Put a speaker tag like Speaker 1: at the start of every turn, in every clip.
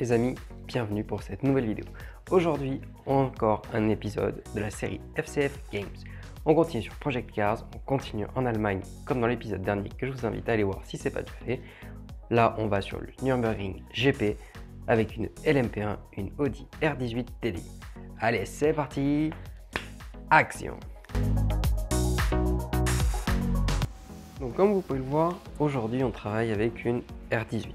Speaker 1: les amis, bienvenue pour cette nouvelle vidéo. Aujourd'hui, encore un épisode de la série FCF Games. On continue sur Project Cars, on continue en Allemagne comme dans l'épisode dernier que je vous invite à aller voir si ce n'est pas déjà fait. Là, on va sur le Nürburgring GP avec une LMP1, une Audi R18 TDI. Allez, c'est parti, action! Donc comme vous pouvez le voir, aujourd'hui on travaille avec une R18.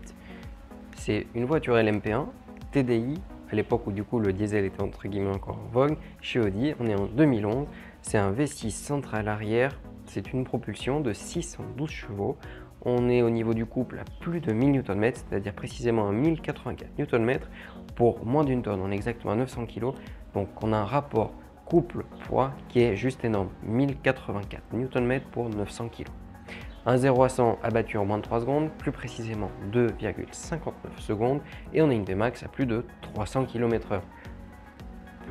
Speaker 1: C'est une voiture LMP1 TDI, à l'époque où du coup le diesel était entre guillemets encore en vogue, chez Audi. On est en 2011, c'est un V6 central arrière, c'est une propulsion de 612 chevaux. On est au niveau du couple à plus de 1000 Nm, c'est-à-dire précisément à 1084 Nm pour moins d'une tonne, on est exactement à 900 kg. Donc on a un rapport couple-poids qui est juste énorme, 1084 Nm pour 900 kg. Un 0 à 100 abattu en moins de 3 secondes, plus précisément 2,59 secondes, et on a une Vmax à plus de 300 km/h.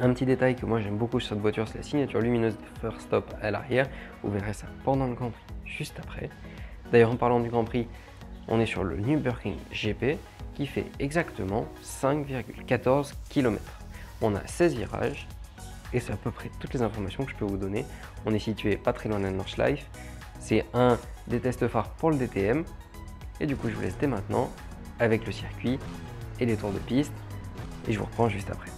Speaker 1: Un petit détail que moi j'aime beaucoup sur cette voiture, c'est la signature lumineuse des First Stop à l'arrière. Vous verrez ça pendant le Grand Prix, juste après. D'ailleurs, en parlant du Grand Prix, on est sur le Nürburgring GP qui fait exactement 5,14 km. On a 16 virages, et c'est à peu près toutes les informations que je peux vous donner. On est situé pas très loin de Nordschleife. C'est un des tests phares pour le DTM. Et du coup, je vous laisse dès maintenant avec le circuit et les tours de piste. Et je vous reprends juste après.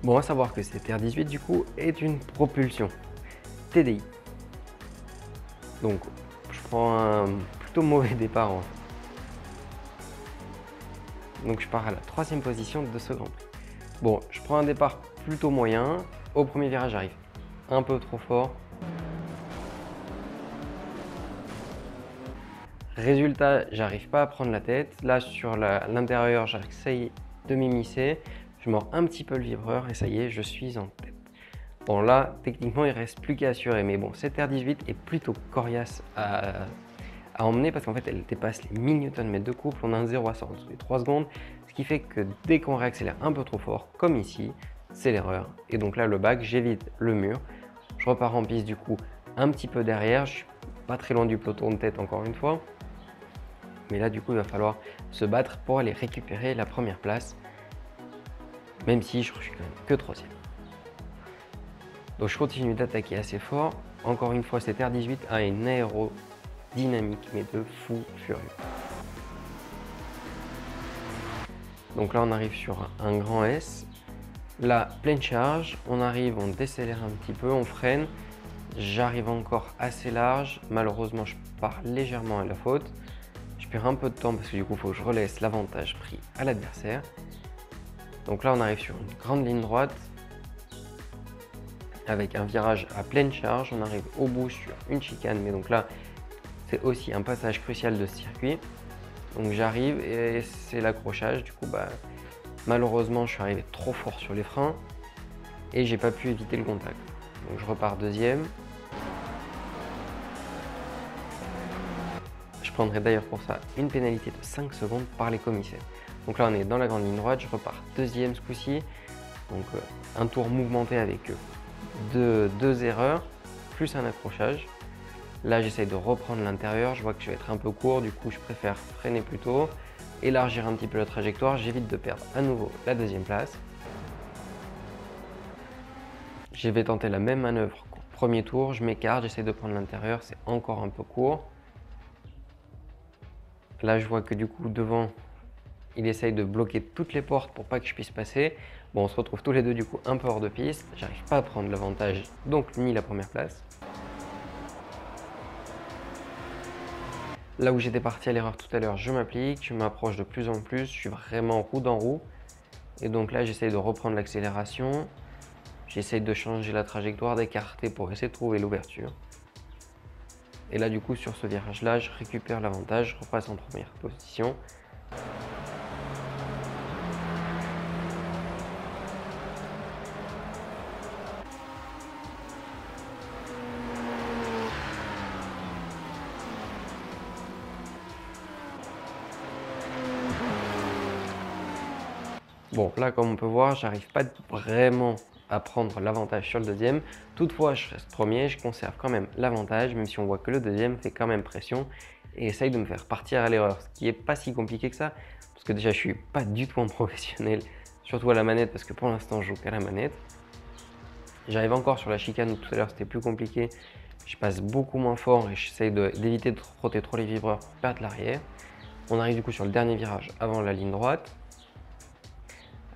Speaker 1: Bon, à savoir que cette R18 du coup est une propulsion TDI. Donc, je prends un plutôt mauvais départ. Donc, je pars à la 3e position de ce Grand Prix. Bon, je prends un départ plutôt moyen. Au premier virage, j'arrive un peu trop fort. Résultat, j'arrive pas à prendre la tête. Là, sur l'intérieur, j'essaye de m'immiscer. Je mords un petit peu le vibreur et ça y est, je suis en tête. Bon, là, techniquement, il reste plus qu'à assurer. Mais bon, cette R18 est plutôt coriace à emmener parce qu'en fait, elle dépasse les 1000 Nm de couple. On a un 0 à 100 en dessous des 3 secondes. Ce qui fait que dès qu'on réaccélère un peu trop fort, comme ici, c'est l'erreur. Et donc là, le bac, j'évite le mur. Je repars en piste du coup un petit peu derrière. Je suis pas très loin du peloton de tête encore une fois. Mais là, du coup, il va falloir se battre pour aller récupérer la première place. Même si je suis quand même que 3e. Donc je continue d'attaquer assez fort. Encore une fois, cette R18 a une aérodynamique, mais de fou furieux. Donc là, on arrive sur un grand S. Là, pleine charge. On arrive, on décélère un petit peu, on freine. J'arrive encore assez large. Malheureusement, je pars légèrement à la faute. Je perds un peu de temps parce que du coup, il faut que je relaisse l'avantage pris à l'adversaire. Donc là, on arrive sur une grande ligne droite avec un virage à pleine charge. On arrive au bout sur une chicane, mais donc là, c'est aussi un passage crucial de ce circuit. Donc j'arrive et c'est l'accrochage. Du coup, malheureusement, je suis arrivé trop fort sur les freins et j'ai pas pu éviter le contact. Donc je repars 2e. Je prendrai d'ailleurs pour ça une pénalité de 5 secondes par les commissaires. Donc là, on est dans la grande ligne droite. Je repars 2e ce coup-ci. Donc un tour mouvementé avec deux erreurs, plus un accrochage. Là, j'essaye de reprendre l'intérieur. Je vois que je vais être un peu court. Du coup, je préfère freiner plus tôt, élargir un petit peu la trajectoire. J'évite de perdre à nouveau la 2e place. Je vais tenter la même manœuvre qu'au premier tour. Je m'écarte, j'essaie de prendre l'intérieur. C'est encore un peu court. Là, je vois que du coup, devant, il essaye de bloquer toutes les portes pour pas que je puisse passer. Bon, on se retrouve tous les deux du coup un peu hors de piste. J'arrive pas à prendre l'avantage, donc ni la première place. Là où j'étais parti à l'erreur tout à l'heure, je m'applique, je m'approche de plus en plus. Je suis vraiment roue dans roue. Et donc là, j'essaye de reprendre l'accélération. J'essaye de changer la trajectoire, d'écarter pour essayer de trouver l'ouverture. Et là, du coup, sur ce virage-là, je récupère l'avantage, je repasse en première position. Bon, là, comme on peut voir, j'arrive pas vraiment à prendre l'avantage sur le 2e. Toutefois, je reste premier, je conserve quand même l'avantage, même si on voit que le 2e fait quand même pression. et essaye de me faire partir à l'erreur, ce qui n'est pas si compliqué que ça, parce que déjà je suis pas du tout un professionnel, surtout à la manette, parce que pour l'instant je joue qu'à la manette. J'arrive encore sur la chicane où tout à l'heure c'était plus compliqué, je passe beaucoup moins fort et j'essaye d'éviter de frotter trop les vibreurs pour perdre l'arrière. On arrive du coup sur le dernier virage avant la ligne droite.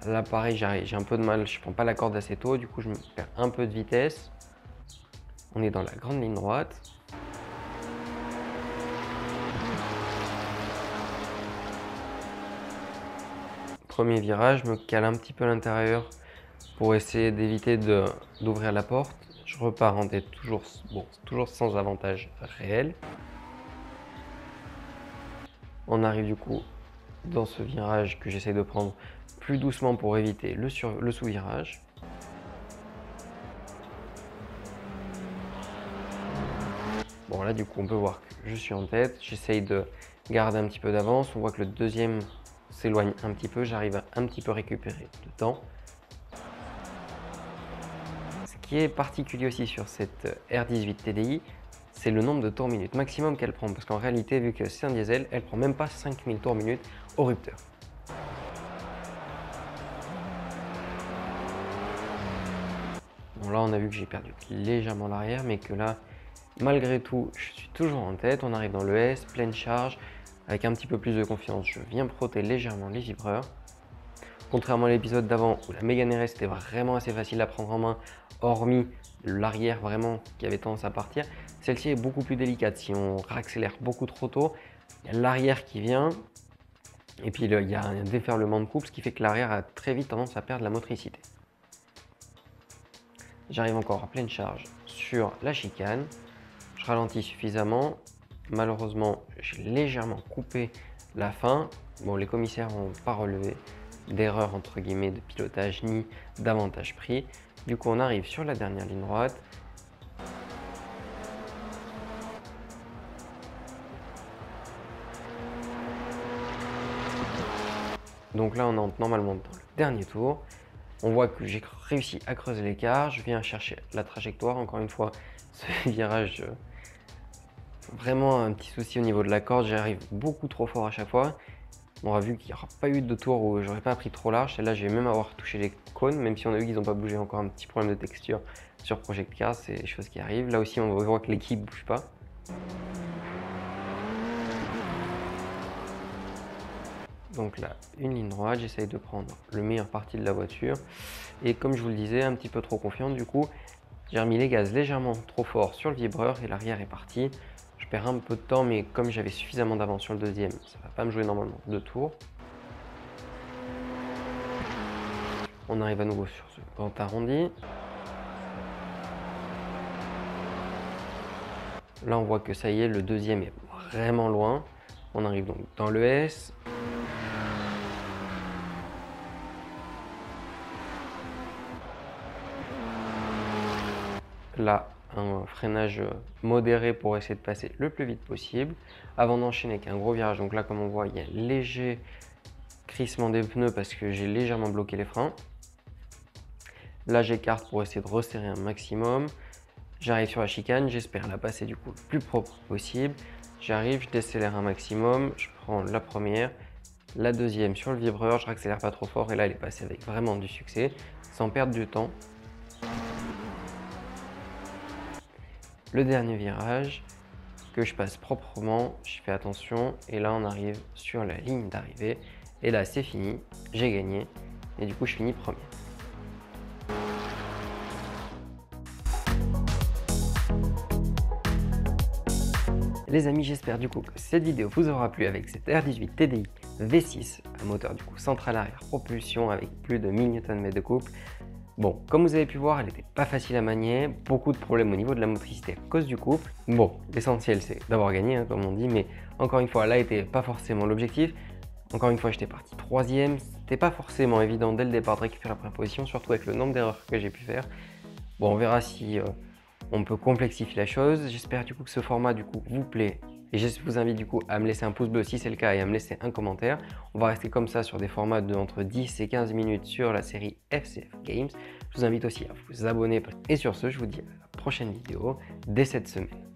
Speaker 1: Là pareil, j'ai un peu de mal, je prends pas la corde assez tôt, du coup je me perds un peu de vitesse. On est dans la grande ligne droite. Premier virage, je me cale un petit peu à l'intérieur pour essayer d'éviter d'ouvrir la porte. Je repars en tête, toujours sans avantage réel. On arrive du coup dans ce virage que j'essaie de prendre plus doucement pour éviter le sous-virage. Bon là du coup on peut voir que je suis en tête, j'essaye de garder un petit peu d'avance, on voit que le deuxième s'éloigne un petit peu, j'arrive à un petit peu récupérer de temps. Ce qui est particulier aussi sur cette R18 TDI, c'est le nombre de tours minutes maximum qu'elle prend, parce qu'en réalité, vu que c'est un diesel, elle prend même pas 5000 tours minutes au rupteur. Bon là, on a vu que j'ai perdu légèrement l'arrière, mais que là, malgré tout, je suis toujours en tête. On arrive dans le S, pleine charge, avec un petit peu plus de confiance. Je viens frotter légèrement les vibreurs. Contrairement à l'épisode d'avant où la Mégane RS était vraiment assez facile à prendre en main, hormis l'arrière vraiment qui avait tendance à partir, celle-ci est beaucoup plus délicate. Si on réaccélère beaucoup trop tôt, il y a l'arrière qui vient et puis il y a un déferlement de couple, ce qui fait que l'arrière a très vite tendance à perdre la motricité. J'arrive encore à pleine charge sur la chicane, je ralentis suffisamment. Malheureusement, j'ai légèrement coupé la fin. Bon, les commissaires n'ont pas relevé d'erreur entre guillemets de pilotage ni d'avantage pris. Du coup, on arrive sur la dernière ligne droite. Donc là, on entre normalement dans le dernier tour. On voit que j'ai réussi à creuser l'écart. Je viens chercher la trajectoire. Encore une fois, ce virage, vraiment un petit souci au niveau de la corde. J'arrive beaucoup trop fort à chaque fois. On aura vu qu'il n'y aura pas eu de tour où j'aurais pas pris trop large. Celle-là, je vais même avoir touché les cônes, même si on a vu qu'ils n'ont pas bougé. Encore un petit problème de texture sur Project Cars, c'est des choses qui arrivent. Là aussi, on voit que l'équipe ne bouge pas. Donc là, une ligne droite, j'essaye de prendre le meilleur parti de la voiture. Et comme je vous le disais, un petit peu trop confiant, du coup, j'ai remis les gaz légèrement trop fort sur le vibreur et l'arrière est parti. Je perds un peu de temps, mais comme j'avais suffisamment d'avance sur le deuxième, ça ne va pas me jouer normalement 2 tours. On arrive à nouveau sur ce grand arrondi. Là, on voit que ça y est, le deuxième est vraiment loin. On arrive donc dans le S. Là, un freinage modéré pour essayer de passer le plus vite possible avant d'enchaîner avec un gros virage. Donc là, comme on voit, il y a un léger crissement des pneus parce que j'ai légèrement bloqué les freins. Là, j'écarte pour essayer de resserrer un maximum. J'arrive sur la chicane, j'espère la passer du coup le plus propre possible. J'arrive, je décélère un maximum, je prends la première, la deuxième sur le vibreur, je raccélère pas trop fort et là elle est passée avec vraiment du succès, sans perdre du temps. Le dernier virage que je passe proprement, je fais attention et là on arrive sur la ligne d'arrivée et là c'est fini, j'ai gagné et du coup je finis premier. Les amis, j'espère du coup que cette vidéo vous aura plu avec cette R18 TDI V6, un moteur du coup central arrière propulsion avec plus de 1000 Nm de couple. Bon, comme vous avez pu voir, elle n'était pas facile à manier, beaucoup de problèmes au niveau de la motricité à cause du couple. Bon, l'essentiel c'est d'avoir gagné, hein, comme on dit, mais encore une fois, là n'était pas forcément l'objectif. Encore une fois, j'étais parti troisième, c'était pas forcément évident dès le départ de récupérer la première position, surtout avec le nombre d'erreurs que j'ai pu faire. Bon, on verra si on peut complexifier la chose. J'espère du coup que ce format du coup vous plaît. Et je vous invite du coup à me laisser un pouce bleu si c'est le cas et à me laisser un commentaire. On va rester comme ça sur des formats de entre 10 et 15 minutes sur la série FCF Games. Je vous invite aussi à vous abonner. Et sur ce, je vous dis à la prochaine vidéo dès cette semaine.